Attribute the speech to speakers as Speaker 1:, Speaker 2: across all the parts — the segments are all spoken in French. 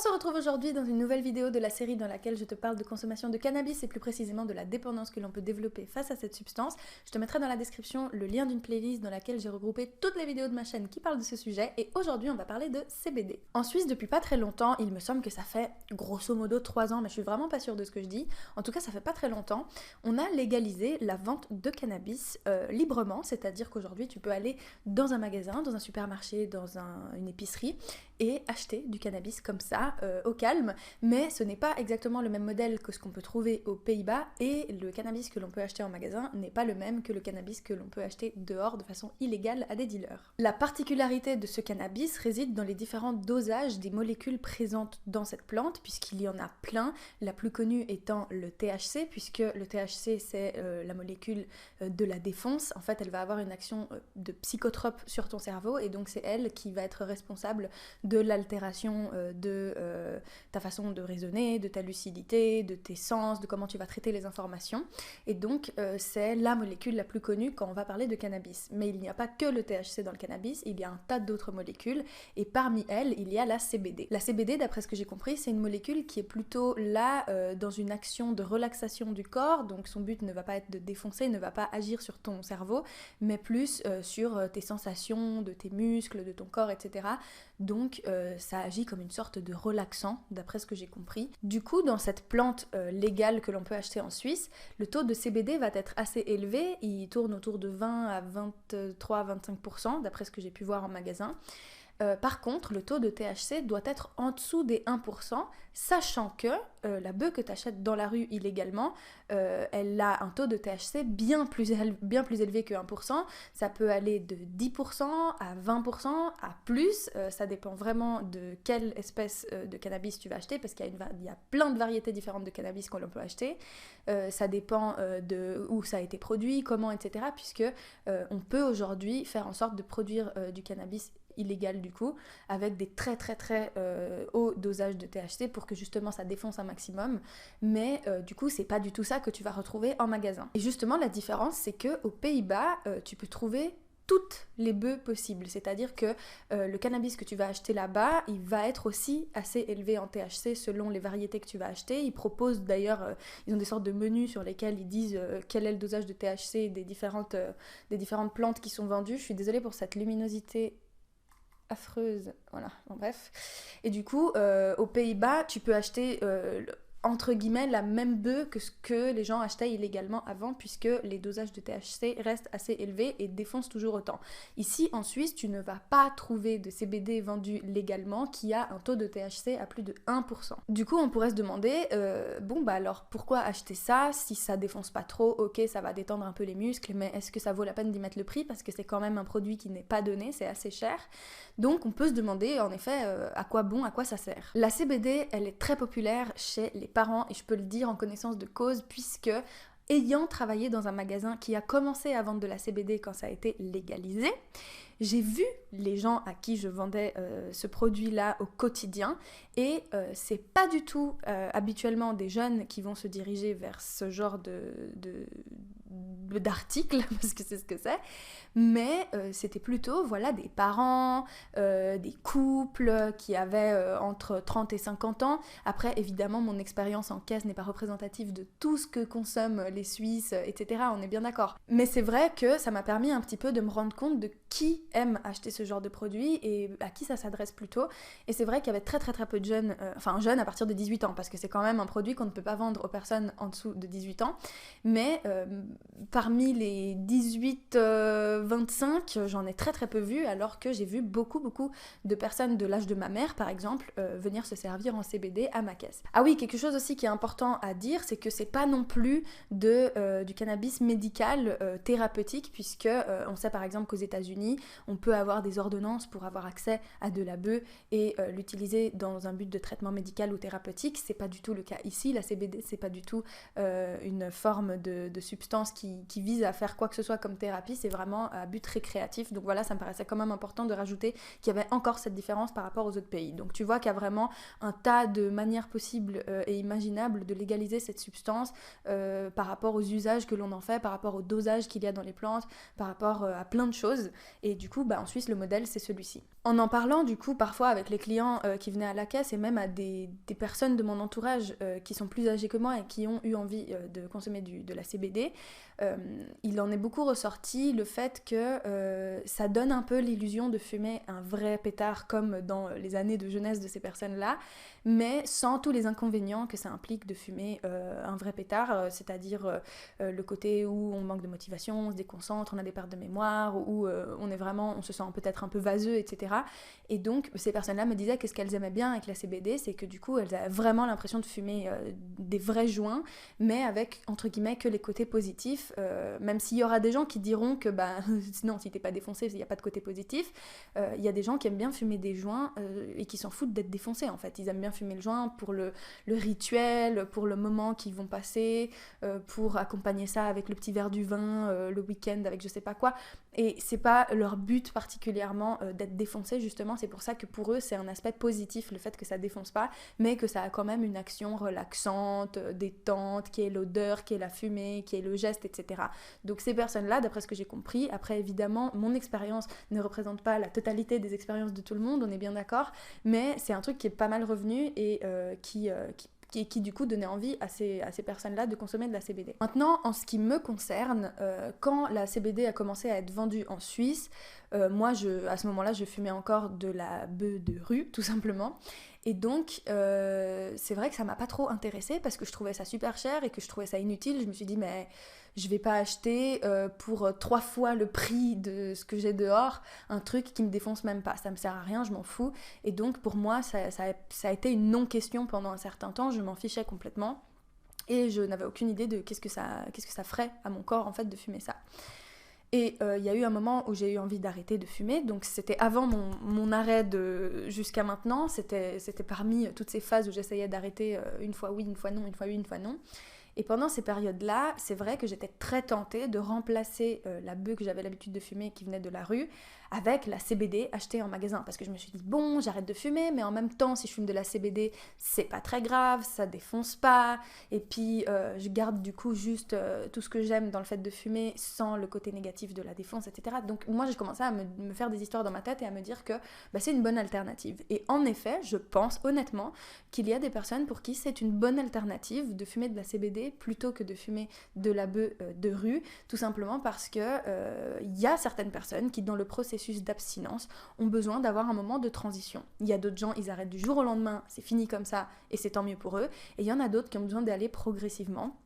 Speaker 1: On se retrouve aujourd'hui dans une nouvelle vidéo de la série dans laquelle je te parle de consommation de cannabis et plus précisément de la dépendance que l'on peut développer face à cette substance. Je te mettrai dans la description le lien d'une playlist dans laquelle j'ai regroupé toutes les vidéos de ma chaîne qui parlent de ce sujet et aujourd'hui on va parler de CBD. En Suisse depuis pas très longtemps, il me semble que ça fait grosso modo 3 ans, mais je suis vraiment pas sûre de ce que je dis. En tout cas ça fait pas très longtemps, on a légalisé la vente de cannabis librement, c'est-à-dire qu'aujourd'hui tu peux aller dans un magasin, dans un supermarché, dans une épicerie et acheter du cannabis comme ça, au calme, mais ce n'est pas exactement le même modèle que ce qu'on peut trouver aux Pays-Bas et le cannabis que l'on peut acheter en magasin n'est pas le même que le cannabis que l'on peut acheter dehors de façon illégale à des dealers. La particularité de ce cannabis réside dans les différents dosages des molécules présentes dans cette plante, puisqu'il y en a plein, la plus connue étant le THC, puisque le THC c'est la molécule de la défonce. En fait elle va avoir une action de psychotrope sur ton cerveau et donc c'est elle qui va être responsable de l'altération de ta façon de raisonner, de ta lucidité, de tes sens, de comment tu vas traiter les informations. Et donc c'est la molécule la plus connue quand on va parler de cannabis. Mais il n'y a pas que le THC dans le cannabis, il y a un tas d'autres molécules et parmi elles il y a la CBD. La CBD, d'après ce que j'ai compris, c'est une molécule qui est plutôt là dans une action de relaxation du corps, donc son but ne va pas être de défoncer, ne va pas agir sur ton cerveau, mais plus sur tes sensations, de tes muscles, de ton corps, etc. Donc ça agit comme une sorte de relaxant, d'après ce que j'ai compris. Du coup, dans cette plante légale que l'on peut acheter en Suisse, le taux de CBD va être assez élevé, il tourne autour de 20 à 23-25%, d'après ce que j'ai pu voir en magasin. Par contre, le taux de THC doit être en dessous des 1%, sachant que la bœuf que tu achètes dans la rue illégalement, elle a un taux de THC bien plus élevé que 1%. Ça peut aller de 10% à 20%, à plus. Ça dépend vraiment de quelle espèce de cannabis tu vas acheter, parce qu'il y a plein de variétés différentes de cannabis qu'on peut acheter. Ça dépend de où ça a été produit, comment, etc. Puisque on peut aujourd'hui faire en sorte de produire du cannabis illégal du coup, avec des très hauts dosages de THC pour que justement ça défonce un maximum, mais du coup c'est pas du tout ça que tu vas retrouver en magasin. Et justement la différence c'est que aux Pays-Bas tu peux trouver toutes les bœufs possibles, c'est-à-dire que le cannabis que tu vas acheter là-bas, il va être aussi assez élevé en THC selon les variétés que tu vas acheter. Ils proposent d'ailleurs, ils ont des sortes de menus sur lesquels ils disent quel est le dosage de THC des différentes plantes qui sont vendues. Je suis désolée pour cette luminosité affreuse, voilà, bon, bref. Et du coup, aux Pays-Bas, tu peux acheter entre guillemets la même bœuf que ce que les gens achetaient illégalement avant, puisque les dosages de THC restent assez élevés et défoncent toujours autant. Ici en Suisse tu ne vas pas trouver de CBD vendu légalement qui a un taux de THC à plus de 1%. Du coup on pourrait se demander bon bah alors pourquoi acheter ça si ça défonce pas trop, ok ça va détendre un peu les muscles, mais est-ce que ça vaut la peine d'y mettre le prix parce que c'est quand même un produit qui n'est pas donné, c'est assez cher. Donc on peut se demander en effet à quoi ça sert. La CBD elle est très populaire chez les parents et je peux le dire en connaissance de cause puisque ayant travaillé dans un magasin qui a commencé à vendre de la CBD quand ça a été légalisé, j'ai vu les gens à qui je vendais ce produit-là au quotidien et c'est pas du tout habituellement des jeunes qui vont se diriger vers ce genre d'articles, parce que c'est ce que c'est, mais c'était plutôt voilà, des parents, des couples qui avaient entre 30 et 50 ans. Après, évidemment, mon expérience en caisse n'est pas représentative de tout ce que consomment les Suisses, etc. On est bien d'accord. Mais c'est vrai que ça m'a permis un petit peu de me rendre compte de qui aime acheter ce genre de produit et à qui ça s'adresse plutôt. Et c'est vrai qu'il y avait très peu de jeunes, jeunes à partir de 18 ans, parce que c'est quand même un produit qu'on ne peut pas vendre aux personnes en dessous de 18 ans. Mais parmi les 18-25, j'en ai très peu vu, alors que j'ai vu beaucoup de personnes de l'âge de ma mère, par exemple, venir se servir en CBD à ma caisse. Ah oui, quelque chose aussi qui est important à dire, c'est que c'est pas non plus du cannabis médical thérapeutique, puisque on sait par exemple qu'aux États-Unis, on peut avoir des ordonnances pour avoir accès à de la bœuf et l'utiliser dans un but de traitement médical ou thérapeutique. C'est pas du tout le cas ici. La CBD, c'est pas du tout une forme de substance qui vise à faire quoi que ce soit comme thérapie, c'est vraiment à but récréatif. Donc voilà, ça me paraissait quand même important de rajouter qu'il y avait encore cette différence par rapport aux autres pays. Donc tu vois qu'il y a vraiment un tas de manières possibles et imaginables de légaliser cette substance par rapport aux usages que l'on en fait, par rapport au dosage qu'il y a dans les plantes, par rapport à plein de choses. Et du coup, en Suisse, le modèle, c'est celui-ci. En parlant du coup parfois avec les clients qui venaient à la caisse et même à des personnes de mon entourage qui sont plus âgées que moi et qui ont eu envie de consommer de la CBD, il en est beaucoup ressorti le fait que ça donne un peu l'illusion de fumer un vrai pétard comme dans les années de jeunesse de ces personnes-là, mais sans tous les inconvénients que ça implique de fumer un vrai pétard, c'est-à-dire le côté où on manque de motivation, on se déconcentre, on a des pertes de mémoire, où on se sent peut-être un peu vaseux, etc. Et donc ces personnes-là me disaient que ce qu'elles aimaient bien avec la CBD, c'est que du coup elles avaient vraiment l'impression de fumer des vrais joints, mais avec entre guillemets que les côtés positifs, même s'il y aura des gens qui diront que sinon si t'es pas défoncé, il n'y a pas de côté positif, il y a des gens qui aiment bien fumer des joints et qui s'en foutent d'être défoncés en fait. Ils aiment bien fumer le joint pour le rituel, pour le moment qu'ils vont passer, pour accompagner ça avec le petit verre du vin, le week-end avec je sais pas quoi. Et c'est pas leur but particulièrement d'être défoncé, justement, c'est pour ça que pour eux c'est un aspect positif le fait que ça défonce pas, mais que ça a quand même une action relaxante, détente, qui est l'odeur, qui est la fumée, qui est le geste, etc. Donc ces personnes-là, d'après ce que j'ai compris, après évidemment mon expérience ne représente pas la totalité des expériences de tout le monde, on est bien d'accord, mais c'est un truc qui est pas mal revenu et qui du coup donnait envie à ces personnes-là de consommer de la CBD. Maintenant, en ce qui me concerne, quand la CBD a commencé à être vendue en Suisse, moi, à ce moment-là, je fumais encore de la beuh de rue, tout simplement. Et donc, c'est vrai que ça m'a pas trop intéressée parce que je trouvais ça super cher et que je trouvais ça inutile. Je me suis dit, mais je vais pas acheter pour 3 fois le prix de ce que j'ai dehors un truc qui me défonce même pas. Ça me sert à rien, je m'en fous. Et donc, pour moi, ça a été une non-question pendant un certain temps. Je m'en fichais complètement. Et je n'avais aucune idée de qu'est-ce que ça ferait à mon corps, en fait, de fumer ça. Et il y a eu un moment où j'ai eu envie d'arrêter de fumer, donc c'était avant mon arrêt jusqu'à maintenant, c'était parmi toutes ces phases où j'essayais d'arrêter une fois oui, une fois non, une fois oui, une fois non. Et pendant ces périodes-là, c'est vrai que j'étais très tentée de remplacer la beuh que j'avais l'habitude de fumer qui venait de la rue avec la CBD achetée en magasin. Parce que je me suis dit, bon, j'arrête de fumer, mais en même temps, si je fume de la CBD, c'est pas très grave, ça défonce pas. Et puis, je garde du coup juste tout ce que j'aime dans le fait de fumer sans le côté négatif de la défonce, etc. Donc moi, j'ai commencé à me faire des histoires dans ma tête et à me dire que c'est une bonne alternative. Et en effet, je pense honnêtement qu'il y a des personnes pour qui c'est une bonne alternative de fumer de la CBD plutôt que de fumer de la beuh de rue, tout simplement parce que y a certaines personnes qui, dans le processus d'abstinence, ont besoin d'avoir un moment de transition. Il y a d'autres gens, ils arrêtent du jour au lendemain, c'est fini comme ça, et c'est tant mieux pour eux, et il y en a d'autres qui ont besoin d'aller progressivement.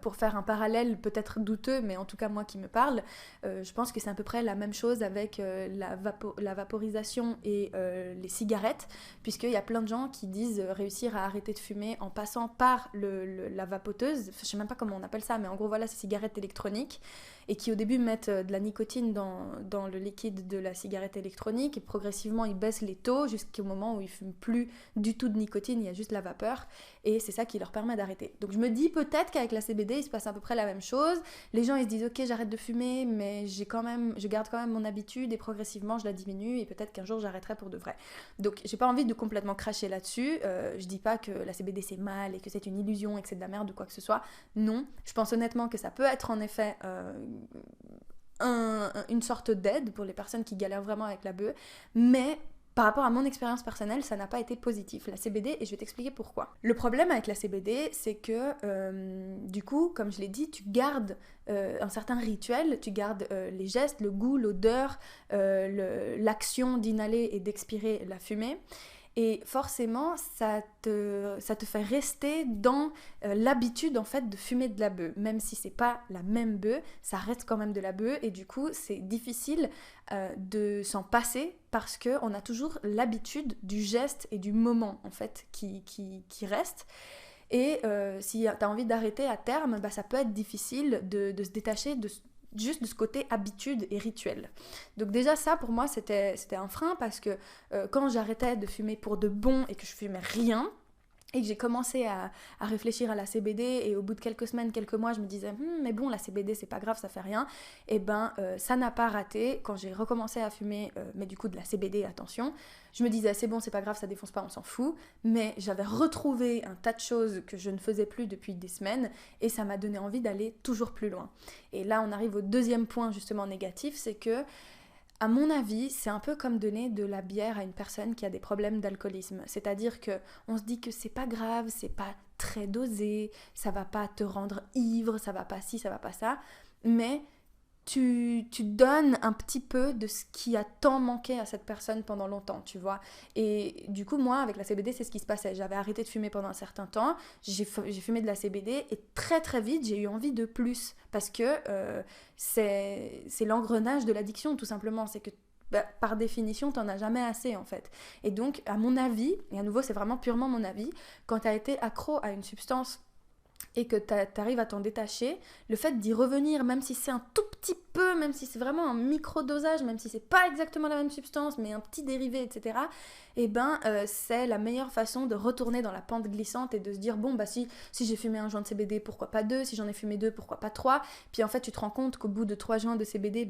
Speaker 1: Pour faire un parallèle peut-être douteux, mais en tout cas moi qui me parle, je pense que c'est à peu près la même chose avec la vaporisation et les cigarettes, puisqu'il y a plein de gens qui disent réussir à arrêter de fumer en passant par la vapoteuse, je sais même pas comment on appelle ça, mais en gros voilà, ces cigarettes électroniques, et qui au début mettent de la nicotine dans le liquide de la cigarette électronique, et progressivement ils baissent les taux jusqu'au moment où ils fument plus du tout de nicotine, il y a juste la vapeur, et c'est ça qui leur permet d'arrêter. Donc je me dis peut-être qu'avec la CBD il se passe à peu près la même chose, les gens ils se disent ok j'arrête de fumer mais je garde quand même mon habitude et progressivement je la diminue et peut-être qu'un jour j'arrêterai pour de vrai. Donc j'ai pas envie de complètement cracher là-dessus, je dis pas que la CBD c'est mal et que c'est une illusion et que c'est de la merde ou quoi que ce soit, non, je pense honnêtement que ça peut être en effet une sorte d'aide pour les personnes qui galèrent vraiment avec la beuh, mais par rapport à mon expérience personnelle, ça n'a pas été positif, la CBD, et je vais t'expliquer pourquoi. Le problème avec la CBD, c'est que, du coup, comme je l'ai dit, tu gardes un certain rituel, tu gardes les gestes, le goût, l'odeur, l'action d'inhaler et d'expirer la fumée. Et forcément, ça te fait rester dans l'habitude en fait de fumer de la beuh. Même si c'est pas la même beuh, ça reste quand même de la beuh et du coup c'est difficile de s'en passer parce qu'on a toujours l'habitude du geste et du moment en fait qui reste. Et si tu as envie d'arrêter à terme, ça peut être difficile de se détacher juste de ce côté habitude et rituel. Donc déjà ça pour moi c'était un frein parce que quand j'arrêtais de fumer pour de bon et que je fumais rien et que j'ai commencé à réfléchir à la CBD et au bout de quelques semaines, quelques mois je me disais mais bon la CBD c'est pas grave, ça fait rien, et ça n'a pas raté quand j'ai recommencé à fumer mais du coup de la CBD, attention, je me disais c'est bon c'est pas grave, ça défonce pas, on s'en fout, mais j'avais retrouvé un tas de choses que je ne faisais plus depuis des semaines et ça m'a donné envie d'aller toujours plus loin. Et là on arrive au deuxième point justement négatif, c'est que À mon avis, c'est un peu comme donner de la bière à une personne qui a des problèmes d'alcoolisme. C'est-à-dire que on se dit que c'est pas grave, c'est pas très dosé, ça va pas te rendre ivre, ça va pas ci, ça va pas ça, mais tu donnes un petit peu de ce qui a tant manqué à cette personne pendant longtemps, tu vois. Et du coup, moi, avec la CBD, c'est ce qui se passait. J'avais arrêté de fumer pendant un certain temps, j'ai fumé de la CBD et très très vite, j'ai eu envie de plus. Parce que c'est l'engrenage de l'addiction, tout simplement. C'est que par définition, t'en as jamais assez en fait. Et donc, à mon avis, et à nouveau, c'est vraiment purement mon avis, quand t'as été accro à une substance et que t'arrives à t'en détacher, le fait d'y revenir, même si c'est un tout petit peu, même si c'est vraiment un micro-dosage, même si c'est pas exactement la même substance, mais un petit dérivé, etc., c'est la meilleure façon de retourner dans la pente glissante et de se dire, bon, bah si j'ai fumé un joint de CBD, pourquoi pas 2, si j'en ai fumé 2, pourquoi pas 3, puis en fait, tu te rends compte qu'au bout de 3 joints de CBD,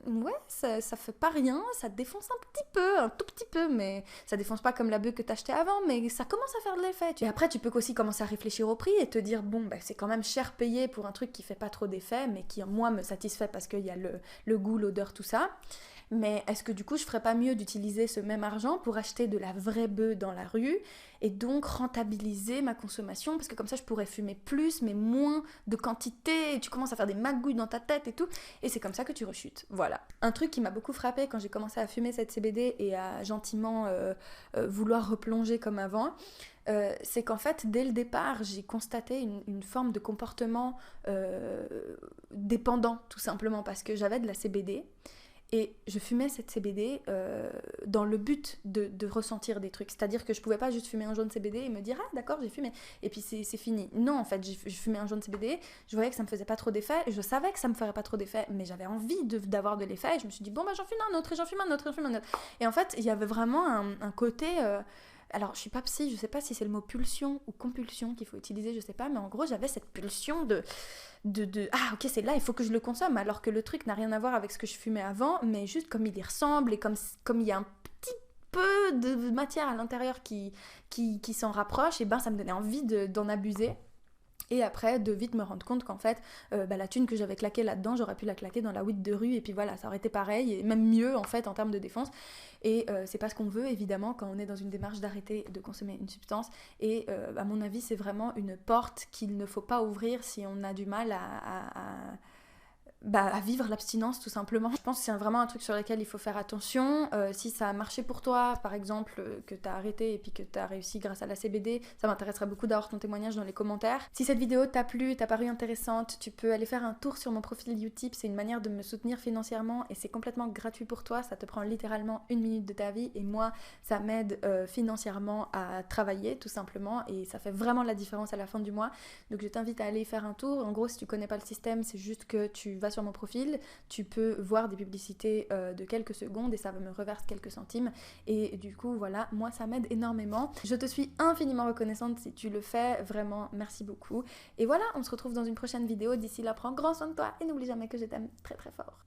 Speaker 1: ouais, ça fait pas rien, ça défonce un tout petit peu, mais ça défonce pas comme la beuh que t'achetais avant, mais ça commence à faire de l'effet. Et après, tu peux aussi commencer à réfléchir au prix et te dire, bon, c'est quand même cher payé pour un truc qui fait pas trop d'effet, mais qui, moi, me satisfait parce qu'il y a le goût, l'odeur, tout ça. Mais est-ce que du coup, je ferais pas mieux d'utiliser ce même argent pour acheter de la vraie beuh dans la rue et donc rentabiliser ma consommation, parce que comme ça, je pourrais fumer plus, mais moins de quantité, et tu commences à faire des magouilles dans ta tête et tout, et c'est comme ça que tu rechutes. Voilà. Un truc qui m'a beaucoup frappé quand j'ai commencé à fumer cette CBD et à gentiment vouloir replonger comme avant, c'est qu'en fait, dès le départ, j'ai constaté une forme de comportement dépendant, tout simplement, parce que j'avais de la CBD, et je fumais cette CBD dans le but de ressentir des trucs. C'est-à-dire que je pouvais pas juste fumer un joint de CBD et me dire « Ah d'accord, j'ai fumé » et puis c'est fini. Non, en fait, je fumais un joint de CBD, je voyais que ça me faisait pas trop d'effet, je savais que ça me ferait pas trop d'effet, mais j'avais envie d'avoir de l'effet, et je me suis dit « Bon, j'en fume un autre, et j'en fume un autre, et j'en fume un autre. » Et en fait, il y avait vraiment un côté... alors, je suis pas psy, je sais pas si c'est le mot pulsion ou compulsion qu'il faut utiliser, je sais pas, mais en gros, j'avais cette pulsion de ah, ok, c'est là, il faut que je le consomme, alors que le truc n'a rien à voir avec ce que je fumais avant, mais juste comme il y ressemble et comme il y a un petit peu de matière à l'intérieur qui s'en rapproche, et ça me donnait envie d'en abuser. Et après, de vite me rendre compte qu'en fait, la thune que j'avais claquée là-dedans, j'aurais pu la claquer dans la weed de rue, et puis voilà, ça aurait été pareil, et même mieux en fait en termes de défense. Et c'est pas ce qu'on veut évidemment quand on est dans une démarche d'arrêter de consommer une substance. Et à mon avis, c'est vraiment une porte qu'il ne faut pas ouvrir si on a du mal à vivre l'abstinence tout simplement. Je pense que c'est vraiment un truc sur lequel il faut faire attention. Si ça a marché pour toi, par exemple, que tu as arrêté et puis que tu as réussi grâce à la CBD, ça m'intéresserait beaucoup d'avoir ton témoignage dans les commentaires. Si cette vidéo t'a plu, t'a paru intéressante, tu peux aller faire un tour sur mon profil Utip, c'est une manière de me soutenir financièrement et c'est complètement gratuit pour toi, ça te prend littéralement 1 minute de ta vie et moi, ça m'aide financièrement à travailler tout simplement et ça fait vraiment la différence à la fin du mois. Donc je t'invite à aller faire un tour. En gros, si tu connais pas le système, c'est juste que tu vas sur mon profil, tu peux voir des publicités de quelques secondes et ça me reverse quelques centimes et du coup voilà, moi ça m'aide énormément. Je te suis infiniment reconnaissante si tu le fais, vraiment merci beaucoup. Et voilà, on se retrouve dans une prochaine vidéo, d'ici là prends grand soin de toi et n'oublie jamais que je t'aime très très fort.